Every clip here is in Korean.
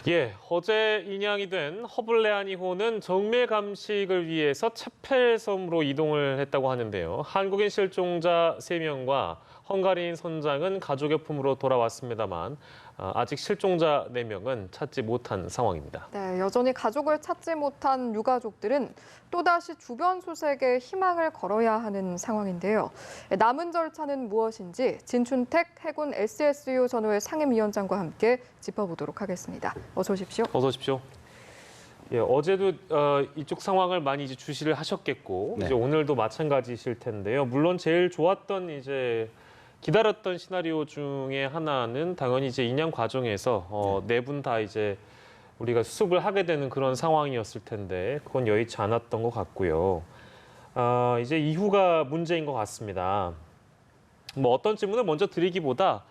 예, 어제 인양이 된 허블레아니호는 정밀 감식을 위해서 체펠섬으로 이동을 했다고 하는데요. 한국인 실종자 3명과 헝가리인 선장은 가족의 품으로 돌아왔습니다만 아직 실종자 4명은 찾지 못한 상황입니다. 네, 여전히 가족을 찾지 못한 유가족들은 또다시 주변 수색에 희망을 걸어야 하는 상황인데요. 남은 절차는 무엇인지 진춘택 해군 SSU 전후의 상임위원장과 함께 짚어보도록 하겠습니다. 어서 오십시오. 어서 오십시오. 예, 어제도 이쪽 상황을 많이 이제 주시를 하셨겠고 네. 이제 오늘도 마찬가지실 텐데요. 물론 제일 좋았던 이제 기다렸던 시나리오 중에 하나는 당연히 이제 인양 과정에서 네 분 다 이제 우리가 수습을 하게 되는 그런 상황이었을 텐데 그건 여의치 않았던 것 같고요. 이제 이후가 문제인 것 같습니다. 뭐 어떤 질문을 먼저 드리기보다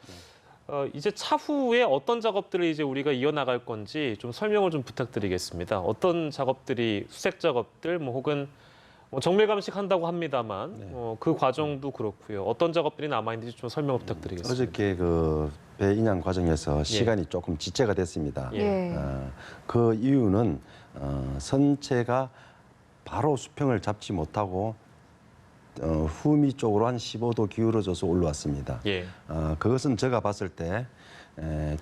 이제 차후에 어떤 작업들을 이제 우리가 이어나갈 건지 좀 설명을 좀 부탁드리겠습니다. 어떤 작업들이 수색 작업들 뭐 혹은 정밀 감식한다고 합니다만 그 과정도 그렇고요. 어떤 작업들이 남아있는지 좀 설명을 부탁드리겠습니다. 어저께 그 배 인양 과정에서 시간이 조금 지체가 됐습니다. 예. 그 이유는 선체가 바로 수평을 잡지 못하고 후미 쪽으로 한 15도 기울어져서 올라왔습니다. 예. 그것은 제가 봤을 때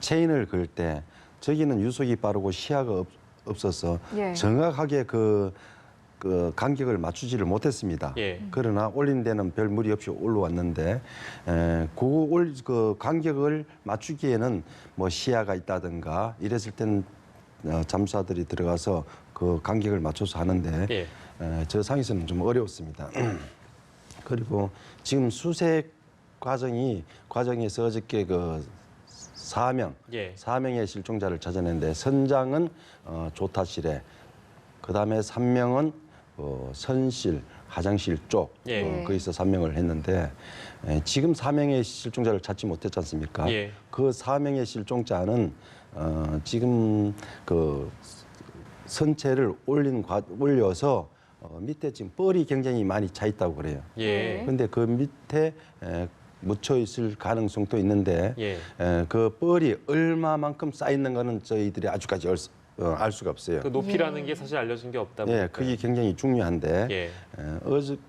체인을 걸 때 저기는 유속이 빠르고 시야가 없어서 예. 정확하게 그 간격을 못했습니다. 예. 그러나 올린 데는 별 무리 없이 올라왔는데 그 간격을 맞추기에는 뭐 시야가 있다든가 이랬을 때는 잠수사들이 들어가서 그 간격을 맞춰서 하는데 예. 저 상에서는 좀 어려웠습니다. 그리고 지금 수색 과정에서 어저께 그 4명, 예. 4명의 실종자를 찾아냈는데 선장은 조타실에, 그다음에 3명은 선실, 화장실 쪽 예. 거기서 3명을 했는데 지금 4명의 실종자를 찾지 못했지 않습니까? 예. 그 4명의 실종자는 지금 그 선체를 올려서 밑에 지금 뻘이 굉장히 많이 차 있다고 그래요. 예. 근데 그 밑에 묻혀 있을 가능성도 있는데 예. 그 뻘이 얼마만큼 쌓여 있는 거는 저희들이 아직까지 알 수가 없어요. 그 높이라는 게 사실 알려진 게 없다 보니까. 예, 그게 굉장히 중요한데 예.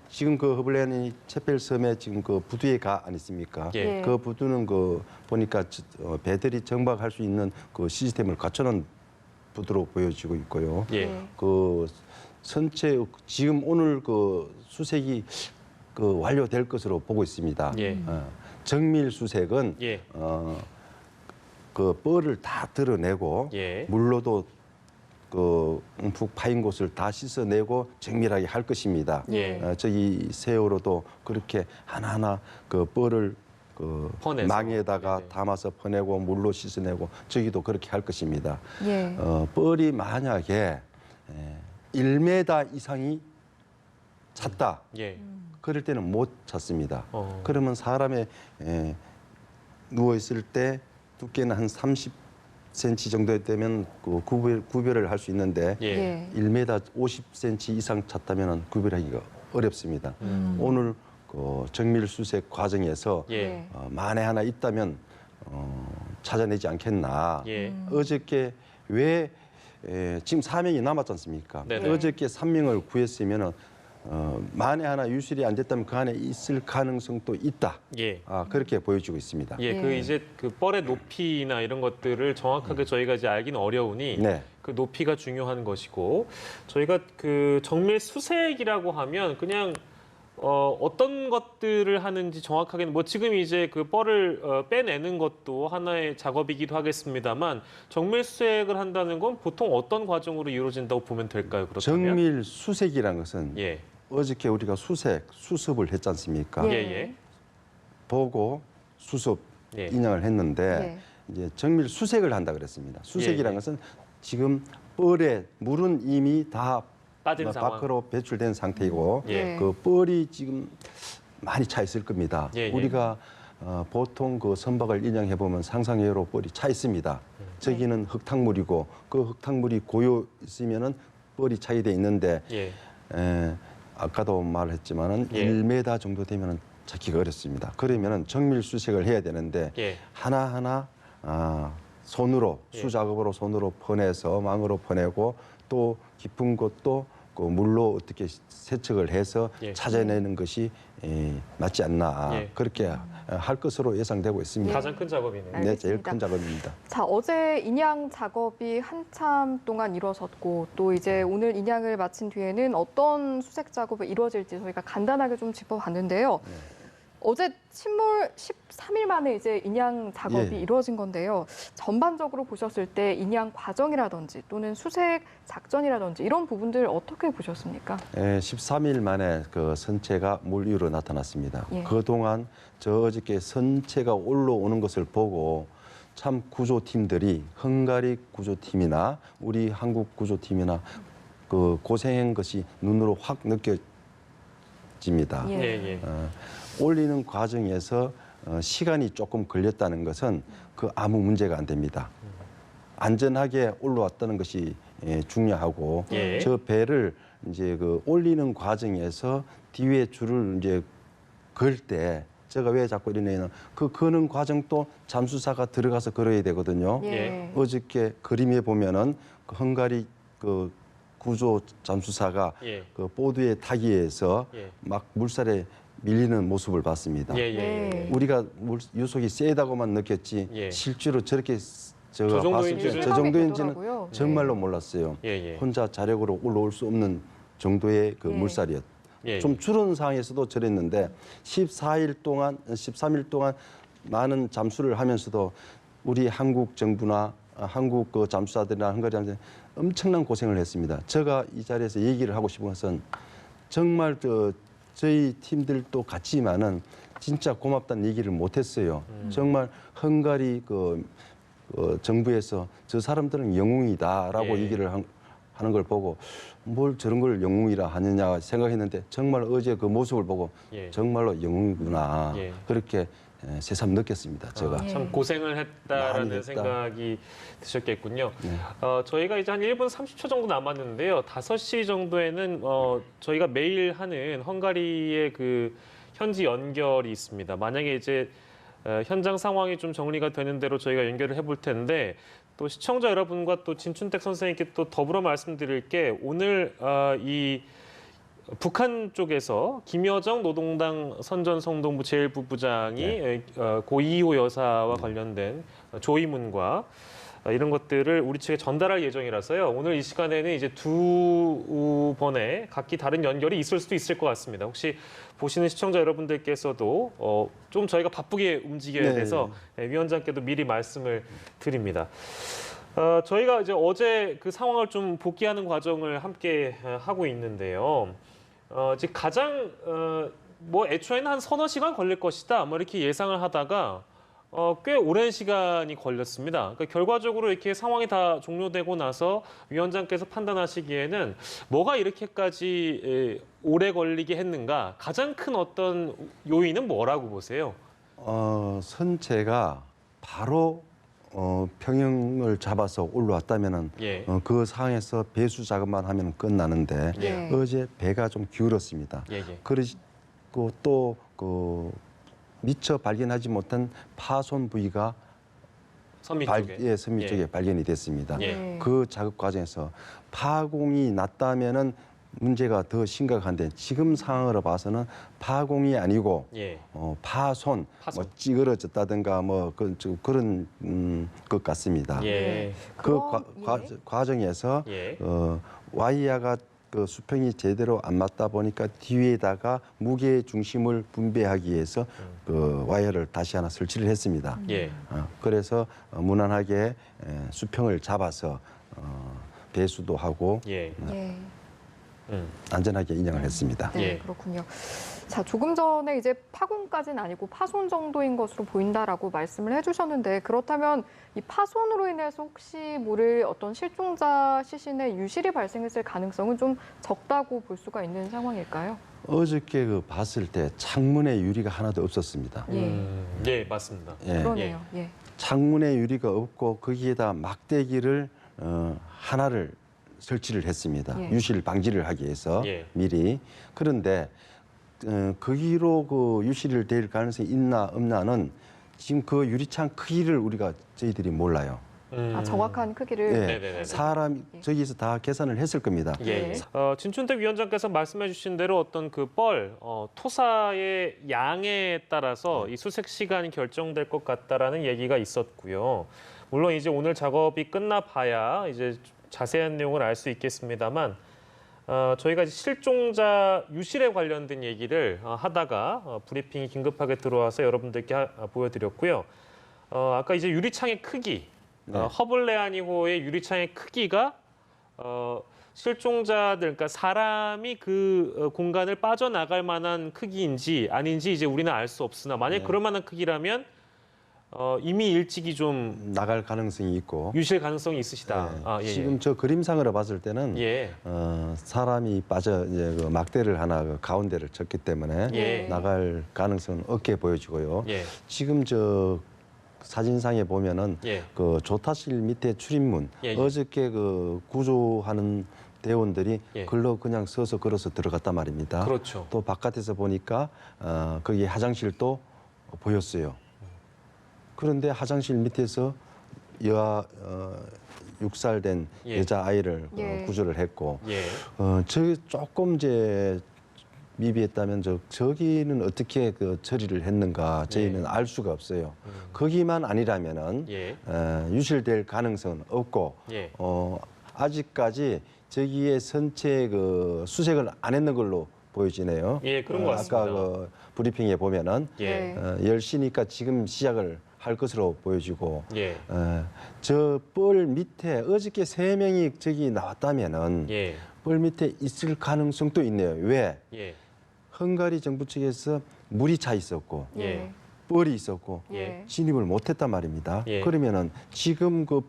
지금 그 허블레니 체펠섬에 지금 그 부두에 가 아니십니까? 예. 그 부두는 그 보니까 배들이 정박할 수 있는 그 시스템을 갖춰놓은 부두로 보여지고 있고요. 예. 그 선체 지금 오늘 그 수색이 그 완료될 것으로 보고 있습니다. 예. 정밀 수색은 예. 그 뻘을 다 드러내고 예. 물로도 그 움푹 파인 곳을 다 씻어내고 정밀하게 할 것입니다. 예. 저기 세월호도 그렇게 하나하나 그 뻘을 그 퍼내서. 망에다가 네네. 담아서 퍼내고 물로 씻어내고 저기도 그렇게 할 것입니다. 예. 뻘이 만약에 1m 이상이 찼다. 예. 그럴 때는 못 찾습니다. 어. 그러면 사람의 누워 있을 때 두께는 한 30cm 정도 되면 그 구별을 할 수 있는데 예. 1m 50cm 이상 찼다면 구별하기가 어렵습니다. 오늘 그 정밀 수색 과정에서 예. 만에 하나 있다면 찾아내지 않겠나. 예. 어저께 왜 지금 4명이 남았지 않습니까? 네네. 어저께 3명을 구했으면 만에 하나 유실이 안 됐다면 그 안에 있을 가능성도 있다. 예. 그렇게 보여지고 있습니다. 예, 그 이제 그 뻘의 높이나 이런 것들을 정확하게 저희가 이제 알기는 어려우니 네. 그 높이가 중요한 것이고 저희가 그 정밀 수색이라고 하면 그냥 어떤 것들을 하는지 정확하게는 뭐 지금 이제 그 뻘을 빼내는 것도 하나의 작업이기도 하겠습니다만 정밀 수색을 한다는 건 보통 어떤 과정으로 이루어진다고 보면 될까요? 그렇다면? 정밀 수색이라는 것은 예. 어저께 우리가 수습을 했지 않습니까? 예, 예. 보고 수습 예. 인양을 했는데 이제 정밀 수색을 한다 그랬습니다. 수색이라는 예. 것은 지금 뻘에 물은 이미 다 빠진 상황. 밖으로 배출된 상태이고 예. 그 뻘이 지금 많이 차 있을 겁니다. 예, 예. 우리가 보통 그 선박을 인양해 보면 상상외로 뻘이 차 있습니다. 저기는 흙탕물이고 그 흙탕물이 고여 있으면은 뻘이 차게 돼 있는데 예. 아까도 말했지만은 예. 1m 정도 되면은 찾기가 어렵습니다. 그러면은 정밀 수색을 해야 되는데 예. 하나하나 손으로 예. 수작업으로 손으로 퍼내서 망으로 퍼내고 또 깊은 곳도 그 물로 어떻게 세척을 해서 예. 찾아내는 것이 맞지 않나 예. 그렇게 할 것으로 예상되고 있습니다. 가장 큰 작업이네요. 알- 네, 제일 알겠습니다. 큰 작업입니다. 자, 어제 인양 작업이 한참 동안 이뤄졌고 또 이제 오늘 인양을 마친 뒤에는 어떤 수색 작업이 이루어질지 저희가 간단하게 좀 짚어봤는데요. 어제 침몰 13일 만에 이제 인양 작업이 예. 이루어진 건데요. 전반적으로 보셨을 때 인양 과정이라든지 또는 수색 작전이라든지 이런 부분들 어떻게 보셨습니까? 13일 만에 그 선체가 물 위로 나타났습니다. 예. 그동안 저 어저께 선체가 올라오는 것을 보고 참 구조팀들이 헝가리 구조팀이나 우리 한국 구조팀이나 그 고생한 것이 눈으로 확 느껴집니다. 예. 예, 예. 올리는 과정에서 시간이 조금 걸렸다는 것은 그 아무 문제가 안 됩니다. 안전하게 올라왔다는 것이 중요하고 예. 저 배를 이제 그 올리는 과정에서 뒤에 줄을 이제 걸 때 제가 왜 자꾸 이러냐면 그 거는 과정도 잠수사가 들어가서 걸어야 되거든요. 예. 어저께 그림에 보면은 그 헝가리 그 구조 잠수사가 예. 그 보드에 타기 위해서 예. 막 물살에 밀리는 모습을 봤습니다. 예, 예, 예. 우리가 유속이 세다고만 느꼈지 예. 실제로 저렇게 저 제가 봤을 정도인지는- 때 저 실감이 정도인지는 되더라고요. 정말로 몰랐어요. 예, 예. 혼자 자력으로 올라올 수 없는 정도의 그 예. 물살이었. 예. 좀 줄은 상황에서도 저랬는데 13일 동안 많은 잠수를 하면서도 우리 한국 정부나 한국 그 잠수사들이나 헝가리 잠수사들 엄청난 고생을 했습니다. 제가 이 자리에서 얘기를 하고 싶은 것은 정말 저희 팀들도 같지만은 진짜 고맙다는 얘기를 못했어요. 정말 헝가리 정부에서 저 사람들은 영웅이다라고 예. 얘기를 하는 걸 보고 뭘 저런 걸 영웅이라 하느냐 생각했는데 정말 어제 그 모습을 보고 예. 정말로 영웅이구나 예. 그렇게 새삼 느꼈습니다. 제가. 예. 참 고생을 많이 했다라는 했다. 생각이 드셨겠군요. 네. 저희가 이제 한 1분 30초 정도 남았는데요. 5시 정도에는 저희가 매일 하는 헝가리의 그 현지 연결이 있습니다. 만약에 이제 현장 상황이 좀 정리가 되는 대로 저희가 연결을 해볼 텐데 또 시청자 여러분과 또 진춘택 선생님께 또 더불어 말씀드릴 게 오늘 이 북한 쪽에서 김여정 노동당 선전성동부 제1부부장이 고 이호 여사와 관련된 조의문과 이런 것들을 우리 측에 전달할 예정이라서요. 오늘 이 시간에는 이제 두 번의 각기 다른 연결이 있을 수도 있을 것 같습니다. 혹시 보시는 시청자 여러분들께서도 좀 저희가 바쁘게 움직여야 네. 돼서 위원장께도 미리 말씀을 드립니다. 저희가 이제 어제 그 상황을 좀 복귀하는 과정을 함께 하고 있는데요. 지금 가장 뭐 애초에는 한 서너 시간 걸릴 것이다. 뭐 이렇게 예상을 하다가 꽤 오랜 시간이 걸렸습니다. 그러니까 결과적으로 이렇게 상황이 다 종료되고 나서 위원장께서 판단하시기에는 뭐가 이렇게까지 오래 걸리게 했는가? 가장 큰 어떤 요인은 뭐라고 보세요? 선체가 바로 평형을 잡아서 올라왔다면은 예. 그 상황에서 배수 작업만 하면 끝나는데 예. 어제 배가 좀 기울었습니다. 예, 예. 그리고 또 미처 발견하지 못한 파손 부위가 선미 쪽에. 선미 예. 쪽에 발견이 됐습니다. 예. 네. 그 작업 과정에서 파공이 났다면은 문제가 더 심각한데 지금 상황으로 봐서는 파공이 아니고 예. 파손, 파손. 뭐 찌그러졌다든가 뭐 그런 것 같습니다. 예. 그 그럼, 예. 과정에서 예. 와이어가 그 수평이 제대로 안 맞다 보니까 뒤에다가 무게 중심을 분배하기 위해서 그 와이어를 다시 하나 설치를 했습니다. 예. 그래서 무난하게 수평을 잡아서 배수도 하고 예. 예. 안전하게 인양을 했습니다. 네, 예. 그렇군요. 자, 조금 전에 이제 파공까지는 아니고 파손 정도인 것으로 보인다라고 말씀을 해주셨는데 그렇다면 이 파손으로 인해서 혹시 모를 어떤 실종자 시신의 유실이 발생했을 가능성은 좀 적다고 볼 수가 있는 상황일까요? 어저께 봤을 때 창문에 유리가 하나도 없었습니다. 예, 맞습니다. 예. 그러네요. 예. 창문에 유리가 없고 거기에다 막대기를 하나를 설치를 했습니다. 예. 유실 방지를 하기 위해서 예. 미리. 그런데 거기로 그 유실을 댈 가능성이 있나 없나는 지금 그 유리창 크기를 저희들이 몰라요. 정확한 크기를. 예, 네네네. 사람이 저기서 다 계산을 했을 겁니다. 예. 네. 진춘택 위원장께서 말씀해주신 대로 어떤 그 토사의 양에 따라서 이 수색 시간이 결정될 것 같다라는 얘기가 있었고요. 물론 이제 오늘 작업이 끝나봐야 이제 자세한 내용을 알 수 있겠습니다만 저희가 이제 실종자 유실에 관련된 얘기를 하다가 브리핑이 긴급하게 들어와서 여러분들께 보여드렸고요. 아까 이제 유리창의 크기, 네. 허블레아니호의 유리창의 크기가 실종자들, 그러니까 사람이 그 공간을 빠져나갈 만한 크기인지 아닌지 이제 우리는 알 수 없으나 만약 네. 그럴 만한 크기라면 이미 일찍이 좀 나갈 가능성이 있고 유실 가능성이 있으시다. 예. 지금 저 그림상으로 봤을 때는 예. 사람이 빠져 이제 그 막대를 하나 그 가운데를 쳤기 때문에 예. 나갈 가능성은 없게 보여지고요. 예. 지금 저 사진상에 보면은 예. 그 조타실 밑에 출입문 예, 예. 어저께 그 구조하는 대원들이 예. 글로 그냥 서서 걸어서 들어갔단 말입니다. 그렇죠. 또 바깥에서 보니까 거기 화장실도 보였어요. 그런데 화장실 밑에서 6살 된 예. 여자 아이를 예. 구조를 했고, 예. 저 조금 이제 미비했다면 저기는 어떻게 그 처리를 했는가 저희는 알 수가 없어요. 거기만 아니라면은 예. 유실될 가능성은 없고, 예. 아직까지 저기에 선체 그 수색을 안 했는 걸로 보여지네요. 예, 그런 것 같습니다. 아까 그 브리핑에 보면은 예. 10시니까 지금 시작을 할 것으로 보여지고, 예. 저 뻘 밑에 어저께 3명이 저기 나왔다면은 예. 뻘 밑에 있을 가능성도 있네요. 왜? 예. 헝가리 정부 측에서 물이 차 있었고 예. 뻘이 있었고 예. 진입을 못했단 말입니다. 예. 그러면은 지금 그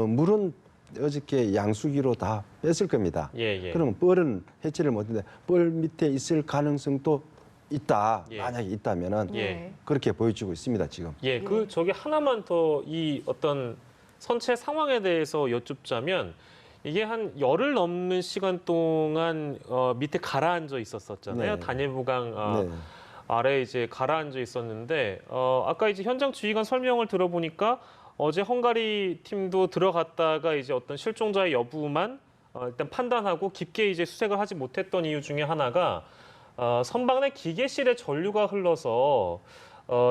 물은 어저께 양수기로 다 뺐을 겁니다. 예. 예. 그러면 뻘은 해체를 못했는데 뻘 밑에 있을 가능성도 있다. 예. 만약에 있다면은 예. 그렇게 보여지고 있습니다. 지금. 예, 그 저기 하나만 더 이 어떤 선체 상황에 대해서 여쭙자면 이게 한 열흘 넘는 시간 동안 밑에 가라앉아 있었었잖아요. 네. 다니부강 네. 아래 이제 가라앉아 있었는데 아까 이제 현장 지휘관 설명을 들어보니까 어제 헝가리 팀도 들어갔다가 이제 어떤 실종자의 여부만 일단 판단하고 깊게 이제 수색을 하지 못했던 이유 중에 하나가 선박 내 기계실에 전류가 흘러서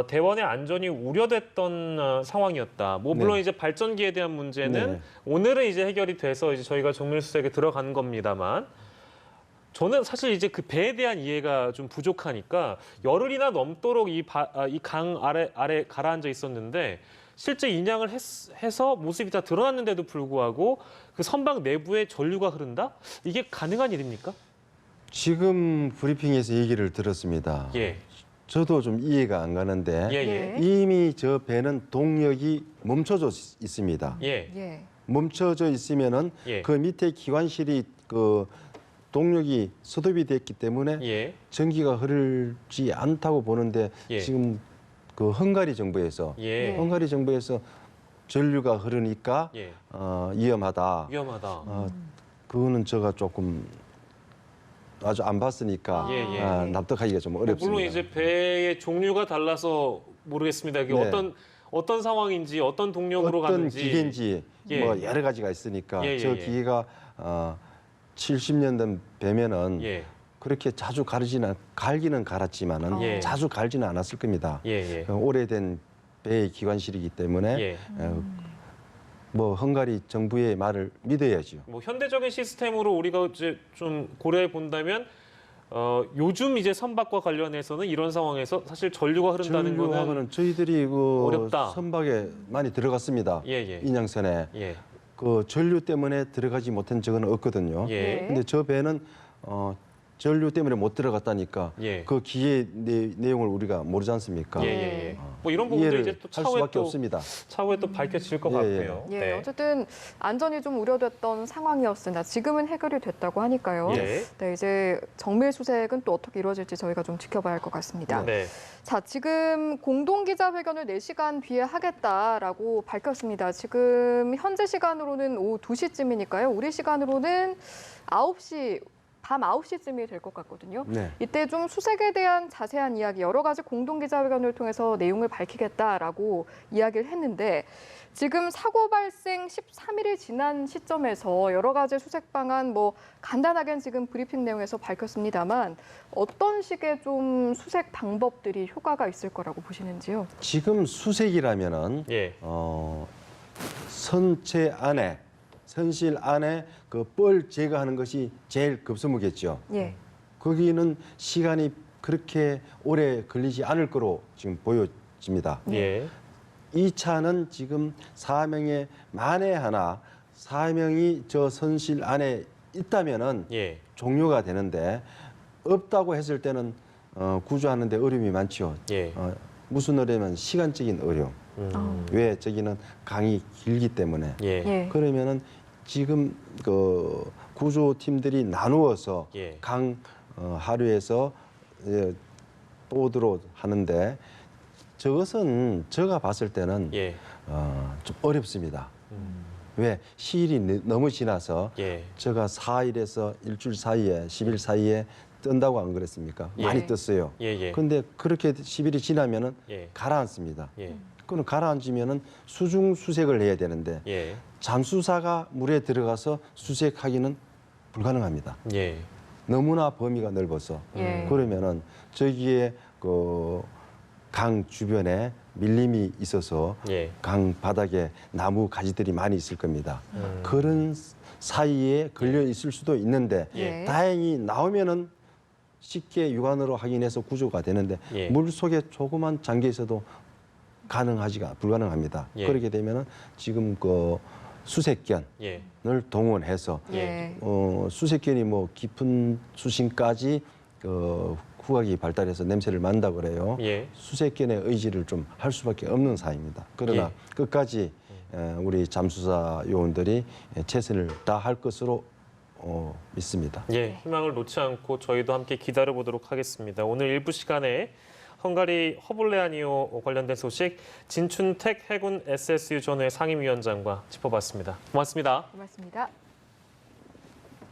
대원의 안전이 우려됐던 상황이었다. 뭐 물론 네. 이제 발전기에 대한 문제는 네. 오늘은 이제 해결이 돼서 이제 저희가 정밀 수색에 들어간 겁니다만 저는 사실 이제 그 배에 대한 이해가 좀 부족하니까 열흘이나 넘도록 이 강 아래 가라앉아 있었는데 실제 인양을 해서 모습이 다 드러났는데도 불구하고 그 선박 내부에 전류가 흐른다? 이게 가능한 일입니까? 지금 브리핑에서 얘기를 들었습니다. 예. 저도 좀 이해가 안 가는데 예, 예. 네. 이미 저 배는 동력이 멈춰져 있습니다. 예. 예. 멈춰져 있으면은 예. 그 밑에 기관실이 그 동력이 스톱이 됐기 때문에 예. 전기가 흐르지 않다고 보는데 예. 지금 그 헝가리 정부에서 예. 헝가리 정부에서 전류가 흐르니까 예. 위험하다. 위험하다. 그거는 제가 조금 아주 안 봤으니까 예, 예. 납득하기가 좀 어렵습니다. 물론 이제 배의 종류가 달라서 모르겠습니다. 이게 네. 어떤 상황인지 어떤 동력으로 어떤 가는지 기계인지 예. 뭐 여러 가지가 있으니까 예, 예, 저 예. 기계가 70년 된 배면은 예. 그렇게 자주 갈기는 갈았지만은 예. 자주 갈지는 않았을 겁니다. 예, 예. 오래된 배의 기관실이기 때문에 예. 뭐 헝가리 정부의 말을 믿어야죠. 뭐 현대적인 시스템으로 우리가 이제 좀 고려해 본다면 요즘 이제 선박과 관련해서는 이런 상황에서 사실 전류가 흐른다는 거는 전류하고는 저희들이 그 어렵다. 선박에 많이 들어갔습니다. 예, 예. 인양선에 예. 그 전류 때문에 들어가지 못한 적은 없거든요. 예. 근데 저 배는 전류 때문에 못 들어갔다니까 예. 그 기의 내용을 우리가 모르지 않습니까? 예, 예, 예. 뭐 이런 부분도 이해를 이제 또 할 수밖에 없습니다. 차후에 또 밝혀질 것 예, 같고요. 예, 네. 어쨌든 안전이 좀 우려됐던 상황이었으나 지금은 해결이 됐다고 하니까요. 예. 네, 이제 정밀 수색은 또 어떻게 이루어질지 저희가 좀 지켜봐야 할 것 같습니다. 네. 자, 지금 공동 기자회견을 4시간 뒤에 하겠다라고 밝혔습니다. 지금 현재 시간으로는 오후 2시쯤이니까요. 우리 시간으로는 9시 밤 9시쯤이 될 것 같거든요. 네. 이때 좀 수색에 대한 자세한 이야기, 여러 가지 공동기자회견을 통해서 내용을 밝히겠다라고 이야기를 했는데 지금 사고 발생 13일이 지난 시점에서 여러 가지 수색 방안 간단하게는 지금 브리핑 내용에서 밝혔습니다만 어떤 식의 좀 수색 방법들이 효과가 있을 거라고 보시는지요? 지금 수색이라면은 예. 선체 안에 선실 안에 그 뻘 제거하는 것이 제일 급선무겠죠. 예. 거기는 시간이 그렇게 오래 걸리지 않을 거로 지금 보여집니다. 예. 이 차는 지금 사명에 만에 하나 사명이 저 선실 안에 있다면은 예. 종료가 되는데 없다고 했을 때는 구조하는데 어려움이 많죠. 예. 무슨 어려움은 시간적인 어려움. 왜 저기는 강이 길기 때문에. 예. 예. 그러면은 지금 그 구조팀들이 나누어서 예. 강 하류에서 또드로 하는데 저것은 제가 봤을 때는 예. 좀 어렵습니다. 왜 시일이 너무 지나서 예. 제가 4일에서 일주일 사이에 10일 사이에 뜬다고 안 그랬습니까? 예. 많이 떴어요. 예. 예. 근데 그렇게 10일이 지나면은 예. 가라앉습니다. 예. 그럼 가라앉으면은 수중 수색을 해야 되는데 예. 잠수사가 물에 들어가서 수색하기는 불가능합니다. 예. 너무나 범위가 넓어서 예. 그러면은 저기에 그 강 주변에 밀림이 있어서 예. 강 바닥에 나무 가지들이 많이 있을 겁니다. 그런 사이에 걸려 있을 수도 있는데 예. 다행히 나오면은 쉽게 육안으로 확인해서 구조가 되는데 예. 물 속에 조그만 잠겨 있어도 불가능합니다. 예. 그렇게 되면은 지금 그 수색견을 예. 동원해서 예. 수색견이 깊은 수심까지 후각이 발달해서 냄새를 맡는다 그래요. 예. 수색견의 의지를 좀 할 수밖에 없는 사입니다. 그러나 예. 끝까지 우리 잠수사 요원들이 최선을 다할 것으로 믿습니다. 예, 희망을 놓지 않고 저희도 함께 기다려 보도록 하겠습니다. 오늘 일부 시간에 헝가리 허블레아니오 관련된 소식 진춘택 해군 SSU 전후의 상임위원장과 짚어봤습니다. 고맙습니다. 고맙습니다.